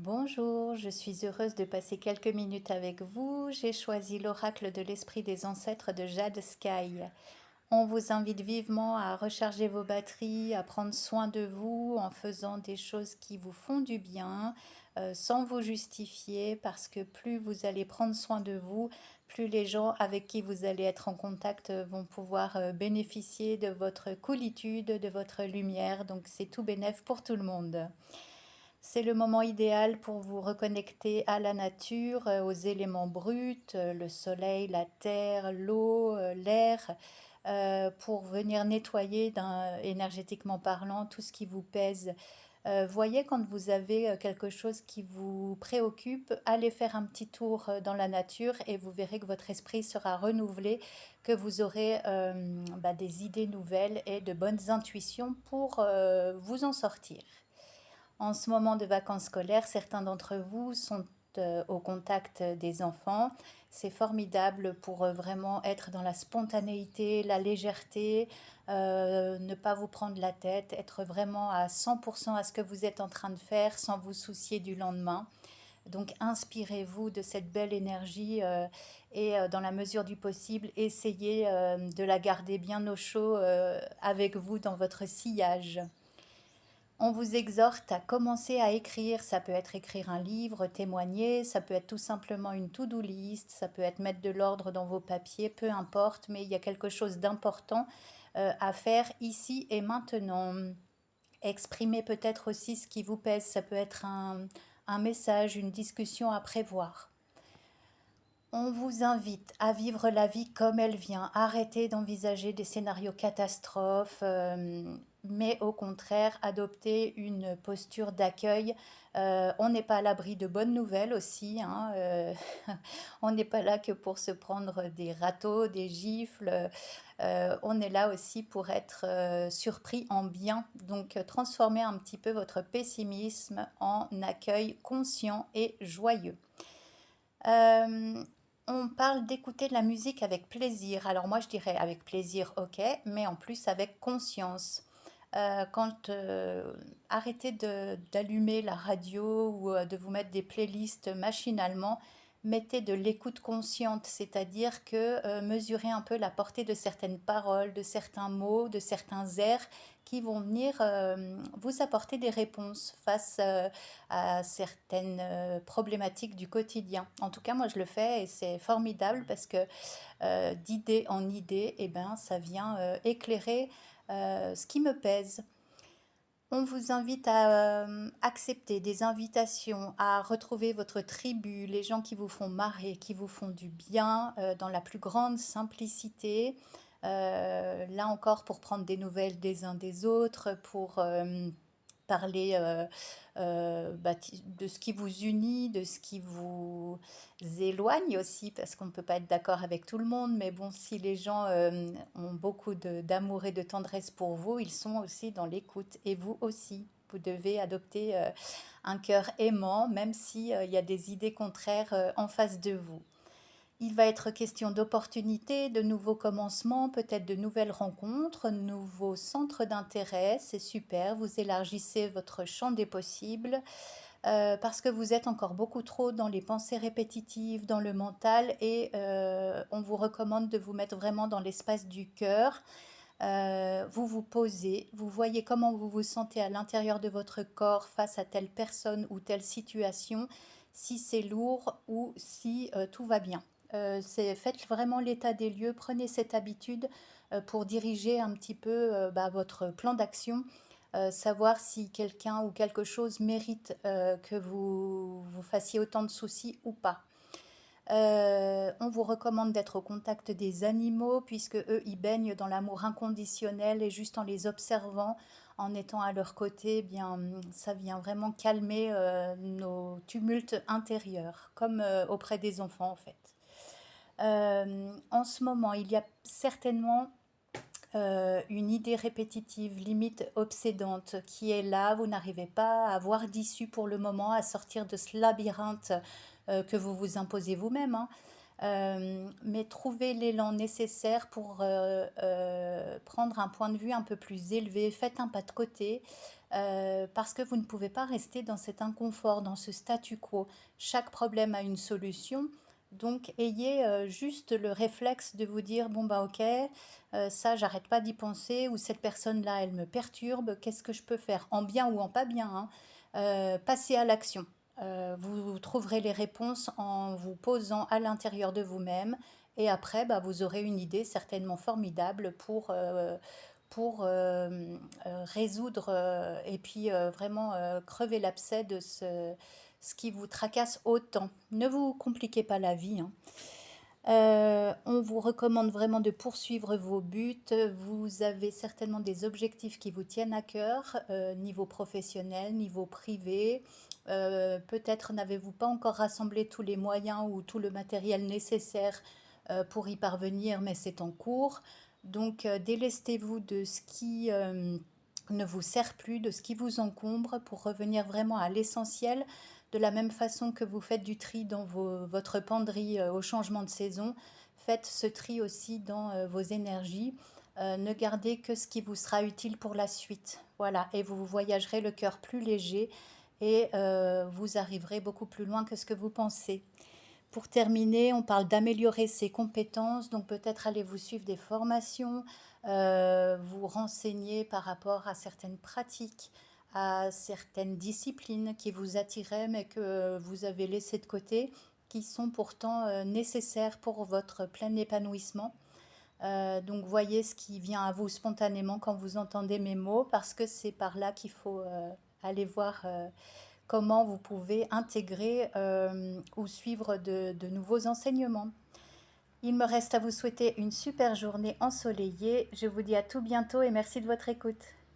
Bonjour, je suis heureuse de passer quelques minutes avec vous. J'ai choisi l'oracle de l'esprit des ancêtres de Jade Sky. On vous invite vivement à recharger vos batteries, à prendre soin de vous en faisant des choses qui vous font du bien, sans vous justifier, parce que plus vous allez prendre soin de vous, plus les gens avec qui vous allez être en contact vont pouvoir bénéficier de votre coolitude, de votre lumière. Donc c'est tout bénef pour tout le monde. C'est le moment idéal pour vous reconnecter à la nature, aux éléments bruts, le soleil, la terre, l'eau, l'air, pour venir nettoyer énergétiquement parlant tout ce qui vous pèse. Voyez quand vous avez quelque chose qui vous préoccupe, allez faire un petit tour dans la nature et vous verrez que votre esprit sera renouvelé, que vous aurez des idées nouvelles et de bonnes intuitions pour vous en sortir. En ce moment de vacances scolaires, certains d'entre vous sont au contact des enfants. C'est formidable pour vraiment être dans la spontanéité, la légèreté, ne pas vous prendre la tête, être vraiment à 100% à ce que vous êtes en train de faire sans vous soucier du lendemain. Donc inspirez-vous de cette belle énergie et dans la mesure du possible, essayez de la garder bien au chaud avec vous dans votre sillage. On vous exhorte à commencer à écrire. Ça peut être écrire un livre, témoigner, ça peut être tout simplement une to-do list, ça peut être mettre de l'ordre dans vos papiers, peu importe, mais il y a quelque chose d'important à faire ici et maintenant. Exprimez peut-être aussi ce qui vous pèse. Ça peut être un message, une discussion à prévoir. On vous invite à vivre la vie comme elle vient. Arrêtez d'envisager des scénarios catastrophes, mais au contraire, adoptez une posture d'accueil. On n'est pas à l'abri de bonnes nouvelles aussi, hein, on n'est pas là que pour se prendre des râteaux, des gifles. On est là aussi pour être surpris en bien. Donc, transformez un petit peu votre pessimisme en accueil conscient et joyeux. Euh, on parle d'écouter de la musique avec plaisir. Alors moi je dirais avec plaisir, ok, mais en plus avec conscience. Quand arrêtez d'allumer la radio ou de vous mettre des playlists machinalement, mettez de l'écoute consciente, c'est-à-dire que mesurez un peu la portée de certaines paroles, de certains mots, de certains airs qui vont venir vous apporter des réponses face à certaines problématiques du quotidien. En tout cas, moi je le fais et c'est formidable parce que d'idée en idée, eh ben, ça vient éclairer ce qui me pèse. On vous invite à accepter des invitations, à retrouver votre tribu, les gens qui vous font marrer, qui vous font du bien, dans la plus grande simplicité. Là encore, pour prendre des nouvelles des uns des autres, pour parler de ce qui vous unit, de ce qui vous éloigne aussi, parce qu'on ne peut pas être d'accord avec tout le monde, mais bon, si les gens ont beaucoup d'amour et de tendresse pour vous, ils sont aussi dans l'écoute, et vous aussi. Vous devez adopter un cœur aimant, même s'il y a des idées contraires en face de vous. Il va être question d'opportunités, de nouveaux commencements, peut-être de nouvelles rencontres, nouveaux centres d'intérêt. C'est super, vous élargissez votre champ des possibles parce que vous êtes encore beaucoup trop dans les pensées répétitives, dans le mental et on vous recommande de vous mettre vraiment dans l'espace du cœur. Vous vous posez, vous voyez comment vous vous sentez à l'intérieur de votre corps face à telle personne ou telle situation, si c'est lourd ou si tout va bien. Faites vraiment l'état des lieux, prenez cette habitude pour diriger un petit peu votre plan d'action, savoir si quelqu'un ou quelque chose mérite que vous vous fassiez autant de soucis ou pas. On vous recommande d'être au contact des animaux puisque eux, ils baignent dans l'amour inconditionnel et juste en les observant, en étant à leur côté, eh bien, ça vient vraiment calmer nos tumultes intérieurs, comme auprès des enfants en fait. En ce moment, il y a certainement une idée répétitive, limite obsédante, qui est là, vous n'arrivez pas à avoir d'issue pour le moment, à sortir de ce labyrinthe que vous vous imposez vous-même, hein. Mais trouvez l'élan nécessaire pour prendre un point de vue un peu plus élevé, faites un pas de côté, parce que vous ne pouvez pas rester dans cet inconfort, dans ce statu quo. Chaque problème a une solution. Donc ayez juste le réflexe de vous dire, bon bah ok, ça j'arrête pas d'y penser, ou cette personne-là elle me perturbe, qu'est-ce que je peux faire, en bien ou en pas bien, hein. Passez à l'action. Vous trouverez les réponses en vous posant à l'intérieur de vous-même, et après bah, vous aurez une idée certainement formidable pour résoudre et puis vraiment crever l'abcès de ce qui vous tracasse autant. Ne vous compliquez pas la vie, hein. On vous recommande vraiment de poursuivre vos buts. Vous avez certainement des objectifs qui vous tiennent à cœur, niveau professionnel, niveau privé. Peut-être n'avez-vous pas encore rassemblé tous les moyens ou tout le matériel nécessaire pour y parvenir, mais c'est en cours. Donc, délestez-vous de ce qui ne vous sert plus, de ce qui vous encombre, pour revenir vraiment à l'essentiel. De la même façon que vous faites du tri dans votre penderie au changement de saison, faites ce tri aussi dans vos énergies. Ne gardez que ce qui vous sera utile pour la suite. Voilà, et vous voyagerez le cœur plus léger et vous arriverez beaucoup plus loin que ce que vous pensez. Pour terminer, on parle d'améliorer ses compétences, donc peut-être allez vous suivre des formations, vous renseigner par rapport à certaines pratiques, à certaines disciplines qui vous attiraient mais que vous avez laissées de côté, qui sont pourtant nécessaires pour votre plein épanouissement. Donc voyez ce qui vient à vous spontanément quand vous entendez mes mots, parce que c'est par là qu'il faut aller voir comment vous pouvez intégrer ou suivre de nouveaux enseignements. Il me reste à vous souhaiter une super journée ensoleillée. Je vous dis à tout bientôt et merci de votre écoute.